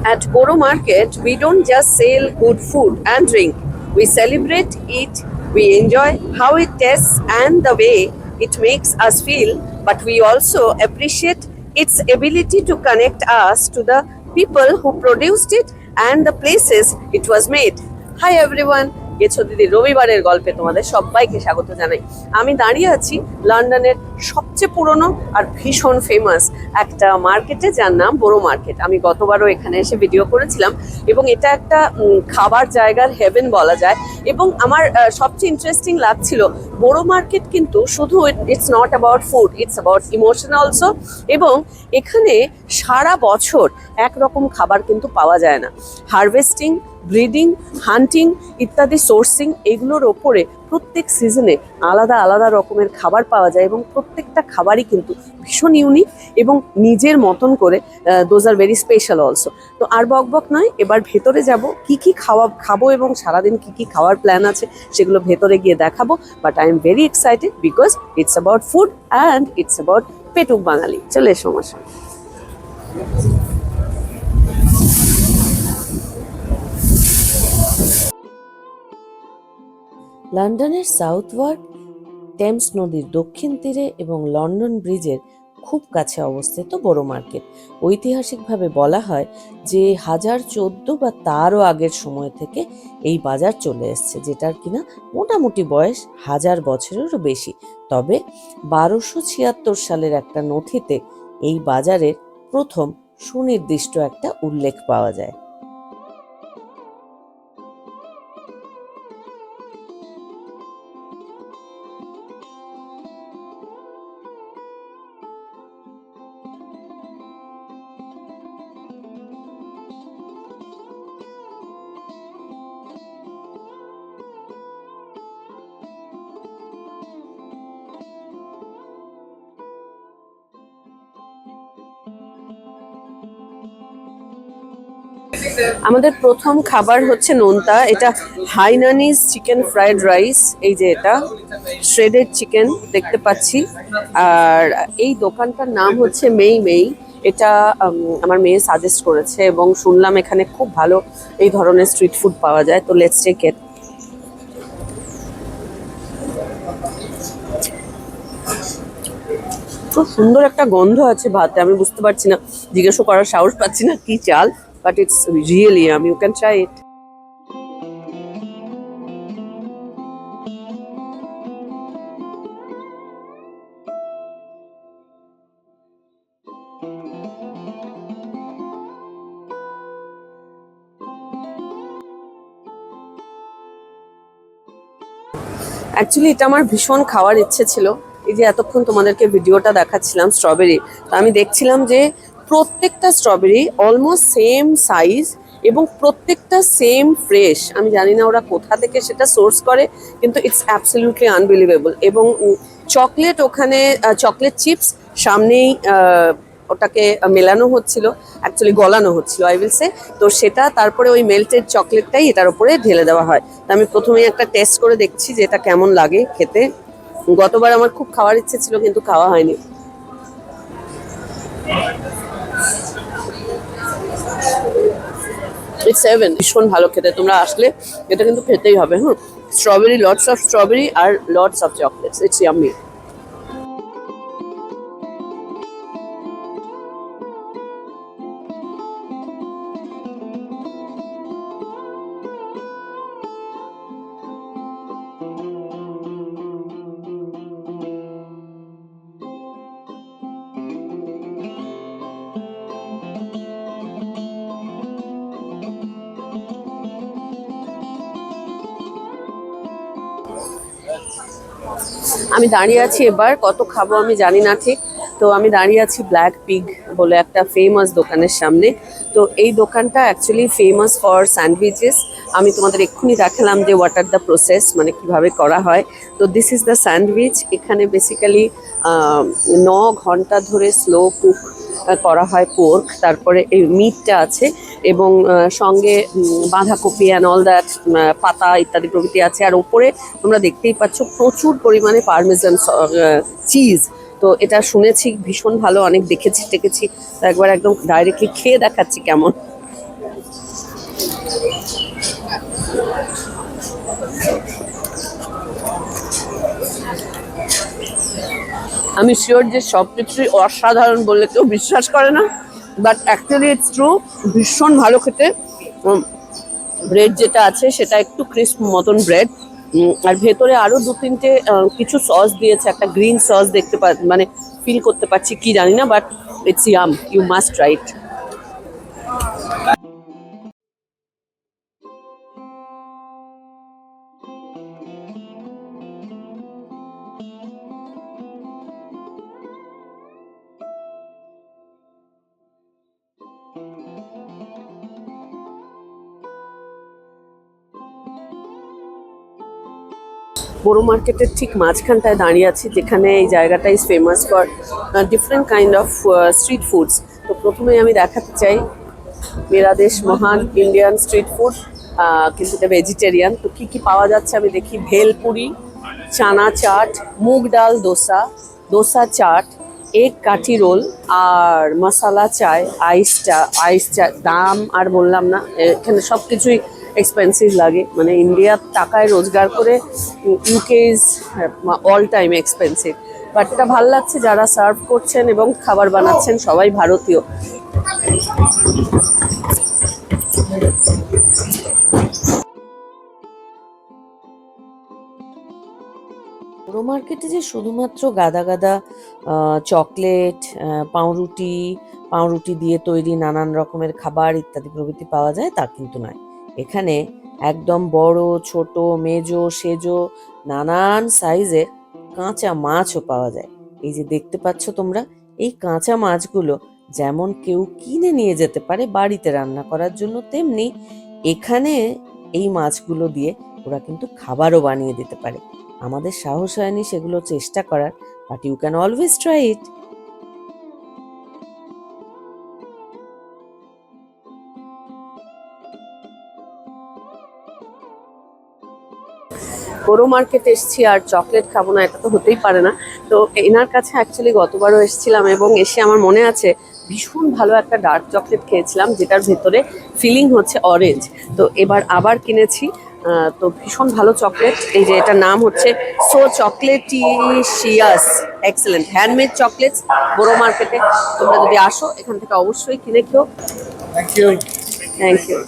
At Boro Market, we don't just sell good food and drink. We celebrate it, we enjoy how it tastes and the way it makes us feel, but we also appreciate its ability to connect us to the people who produced it and the places it was made. Hi everyone, গেছো দিদি রবিবারের গল্পে তোমাদের সবাইকে স্বাগত জানাই। আমি দাঁড়িয়ে আছি লন্ডনের সবচেয়ে পুরনো আর ভীষণ ফেমাস একটা মার্কেটে, যার নাম বোরো মার্কেট। আমি গতবারও এখানে এসে ভিডিও করেছিলাম এবং এটা একটা খাবার জায়গার হেভেন বলা যায়। এবং আমার সবচেয়ে ইন্টারেস্টিং লাগছিল, বোরো মার্কেট কিন্তু শুধু it's not about food, it's about emotion also. এবং এখানে সারা বছর একরকম খাবার কিন্তু পাওয়া যায় না। হারভেস্টিং, ব্রিডিং, হান্টিং ইত্যাদি সোর্সিং, এগুলোর ওপরে প্রত্যেক সিজনে আলাদা আলাদা রকমের খাবার পাওয়া যায় এবং প্রত্যেকটা খাবারই কিন্তু ভীষণ ইউনিক এবং নিজের মতন করে। Those are very special also. তো আর বকবক নয়, এবার ভেতরে যাব, কি খাবো এবং সারাদিন কি খাওয়ার প্ল্যান আছে সেগুলো ভেতরে গিয়ে দেখাবো। But I am very excited because it's about food and it's about Petuk Bangali. চলে এসো আমার সঙ্গে। লন্ডনের সাউথওয়ার্ক, টেমস নদীর দক্ষিণ তীরে এবং লন্ডন ব্রিজের খুব কাছে অবস্থিত বোরো মার্কেট। ঐতিহাসিকভাবে বলা হয় যে 1014 বা তারও আগের সময় থেকে এই বাজার চলে এসছে, যেটার কিনা মোটামুটি বয়স 1000 বছরেরও বেশি। তবে 1276 সালের একটা নথিতে এই বাজারের প্রথম সুনির্দিষ্ট একটা উল্লেখ পাওয়া যায়। আমাদের প্রথম খাবার হচ্ছে নোনতা। এটা হাইনানিজ চিকেন ফ্রাইড রাইস। এই যে এটা শ্রেডেড চিকেন দেখতে পাচ্ছি। আর এই দোকানটার নাম হচ্ছে মেই। এটা আমার মেয়ে সাজেস্ট করেছে এবং শুনলাম এখানে খুব ভালো এই ধরনের স্ট্রিট ফুড পাওয়া যায়। তো লেটস টেক ইট। খুব সুন্দর একটা গন্ধ আছে ভাতে, আমি বুঝতে পারছি না, জিজ্ঞেস করার সাহস পাচ্ছি না কি চাল, but it's really yummy. You can try it. Actually এটা আমার ভীষণ খাওয়ার ইচ্ছে ছিল। এই যে এতক্ষণ তোমাদেরকে ভিডিওটা দেখাচ্ছিলাম স্ট্রবেরি, তো আমি দেখছিলাম যে প্রত্যেকটা স্ট্রবেরি অলমোস্ট সেম সাইজ এবং প্রত্যেকটা সেম ফ্রেশ। আমি জানি না ওরা কোথা থেকে সেটা সোর্স করে, কিন্তু ইটস অ্যাবসলিউটলি আনবিলিভেবল। এবং চকলেট, ওখানে চকলেট চিপস সামনেই ওটাকে মেলানো হচ্ছিল, অ্যাকচুয়ালি গলানো হচ্ছিল আই উইল সে। তো সেটা তারপরে ওই মেল্টেড চকলেটটাই এটার উপরে ঢেলে দেওয়া হয়। তো আমি প্রথমেই একটা টেস্ট করে দেখছি যে এটা কেমন লাগে খেতে। গতবার আমার খুব খাওয়ার ইচ্ছে ছিল কিন্তু খাওয়া হয়নি। ইটস হেভেন, ভীষণ ভালো খেতে। তোমরা আসলে এটা কিন্তু খেতেই হবে। Strawberry, lots of strawberry are lots of chocolates, it's yummy. আমি দাঁড়িয়ে আছি, এবার কত খাবো আমি জানি না ঠিক। তো আমি দাঁড়িয়ে আছি ব্ল্যাক পিগ বলে একটা ফেমাস দোকানের সামনে। তো এই দোকানটা অ্যাকচুয়ালি ফেমাস ফর স্যান্ডউইচেস। আমি তোমাদের এক্ষুনি দেখালাম যে হোয়াট আর দ্য প্রসেস, মানে কিভাবে করা হয়। তো দিস ইজ দ্য স্যান্ডউইচ। এখানে বেসিক্যালি 9 ঘন্টা ধরে স্লো কুক করা হয় পোর্ক, তারপরে এই মিটটা আছে এবং সঙ্গে বাঁধাকপি অ্যান্ড অল দ্যাট, পাতা ইত্যাদি প্রভৃতি আছে। আর ওপরে তোমরা দেখতেই পাচ্ছ প্রচুর পরিমাণে পারমেজান চিজ। তো এটা শুনেছি ভীষণ ভালো, অনেক দেখেছি টেকেছি, তো একবার একদম ডাইরেক্টলি খেয়ে দেখাচ্ছি কেমন। আমি শিওর যে সব কিছুই অসাধারণ বললে কেউ বিশ্বাস করে না, বাট অ্যাকচুয়ালি ইটস ট্রু। ভীষণ ভালো খেতে। ব্রেড যেটা আছে সেটা একটু ক্রিস্প মতন ব্রেড, আর ভেতরে আরো দু তিনটে কিছু সস দিয়েছে, একটা গ্রিন সস দেখতে মানে ফিল করতে পারছি কি জানি না, but it's yum, you must try it. বড় মার্কেটের ঠিক মাঝখানটায় দাঁড়িয়ে আছি, যেখানে এই জায়গাটা is famous for different kind of street foods. তো প্রথমেই আমি দেখাতে চাই মেরা দেশ মহান ইন্ডিয়ান স্ট্রিট ফুড, কিন্তু এটা ভেজিটেরিয়ান। তো কী কী পাওয়া যাচ্ছে আমি দেখি। ভেলপুরি, চানা চাট, মুগ ডাল দোসা, দোসা চাট, এগ কাঠি রোল, আর মশালা চায়, আইস চা। দাম আর বললাম না, এখানে সব কিছুই এক্সপেন্সিভ লাগে, মানে ইন্ডিয়ার টাকায় রোজগার করে UK is all time expensive. But এটা ভালো লাগছে, যারা সার্ভ করছেন এবং খাবার বানাচ্ছেন সবাই ভারতীয়। বড় মার্কেটে যে শুধুমাত্র গাদা গাদা চকলেট, পাউরুটি, পাউরুটি দিয়ে তৈরি নানান রকমের খাবার ইত্যাদি প্রভৃতি পাওয়া যায় তা কিন্তু নয়। এখানে একদম বড় ছোট মেজো সেজো নানান সাইজের কাঁচা মাছও পাওয়া যায়। এই যে দেখতে পাচ্ছ তোমরা, এই কাঁচা মাছগুলো যেমন কেউ কিনে নিয়ে যেতে পারে বাড়িতে রান্না করার জন্য, তেমনি এখানে এই মাছগুলো দিয়ে ওরা কিন্তু খাবারও বানিয়ে দিতে পারে। আমাদের সাহস হয়নি সেগুলো চেষ্টা করার, but you can always try it. বড় মার্কেটে এসেছি আর চকলেট খাবো না, এটা তো হতেই পারে না। তো এনার কাছে অ্যাকচুয়ালি গতবারও এসেছিলাম এবং এসে আমার মনে আছে ভীষণ ভালো একটা ডার্ক চকলেট খেয়েছিলাম, যেটার ভেতরে ফিলিং হচ্ছে অরেঞ্জ। তো এবার আবার কিনেছি, তো ভীষণ ভালো চকলেট। এই যে এটার নাম হচ্ছে সো চকলেটিশিয়াস, এক্সেলেন্ট হ্যান্ডমেড চকলেটস বড় মার্কেটে। তোমরা যদি আসো এখান থেকে অবশ্যই কিনে খেও। Thank you. Thank you.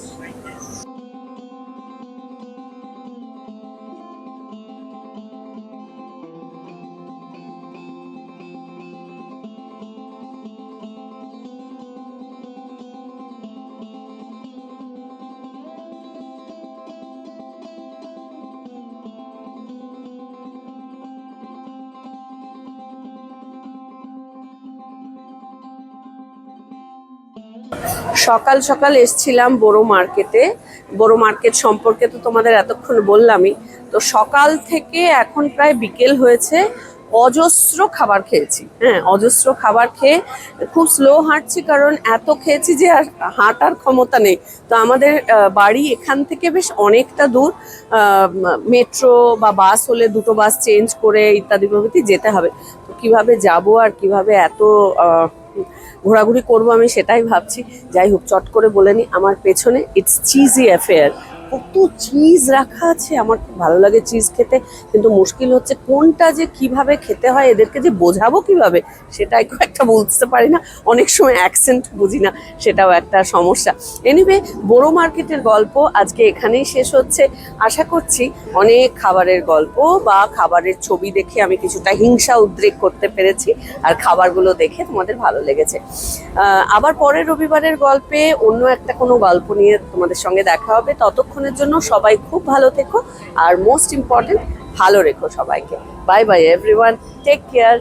সকাল সকাল এসছিলাম বড় মার্কেটে। বড় মার্কেট সম্পর্কে তো তোমাদের এতক্ষণ বললামই। তো সকাল থেকে এখন প্রায় বিকেল হয়েছে, অজস্র খাবার খেয়েছি। হ্যাঁ, অজস্র খাবার খেয়ে খুব স্লো হাঁটছি, কারণ এত খেয়েছি যে আর হাঁটার ক্ষমতা নেই। তো আমাদের বাড়ি এখান থেকে বেশ অনেকটা দূর, মেট্রো বা বাস হলে দুটো বাস চেঞ্জ করে ইত্যাদি প্রভৃতি যেতে হবে। তো কিভাবে যাব আর কিভাবে এত ঘোরাঘুরি করবো আমি সেটাই ভাবছি। যাই হোক, চট করে বলে নি, আমার পেছনে ইটস চিজি অ্যাফেয়ার, কত চিজ রাখা আছে। আমার খুব ভালো লাগে চিজ খেতে, কিন্তু মুশকিল হচ্ছে কোনটা যে কিভাবে খেতে হয়, এদেরকে যে বোঝাবো কিভাবে সেটাই খুব একটা বুঝতে পারি না। অনেক সময় অ্যাকসেন্ট বুঝি না, সেটাও একটা সমস্যা। এনিওয়ে, বড় মার্কেটের গল্প আজকে এখানেই শেষ হচ্ছে। আশা করছি অনেক খাবারের গল্প বা খাবারের ছবি দেখে আমি কিছুটা হিংসা উদ্রেক করতে পেরেছি, আর খাবারগুলো দেখে তোমাদের ভালো লেগেছে। আবার পরের রবিবারের গল্পে অন্য একটা কোনো গল্প নিয়ে তোমাদের সঙ্গে দেখা হবে। ততক্ষণের জন্য সবাই খুব ভালো থেকো, আর মোস্ট ইম্পর্টেন্ট, ভালো রেখো সবাইকে। Bye bye everyone, take care.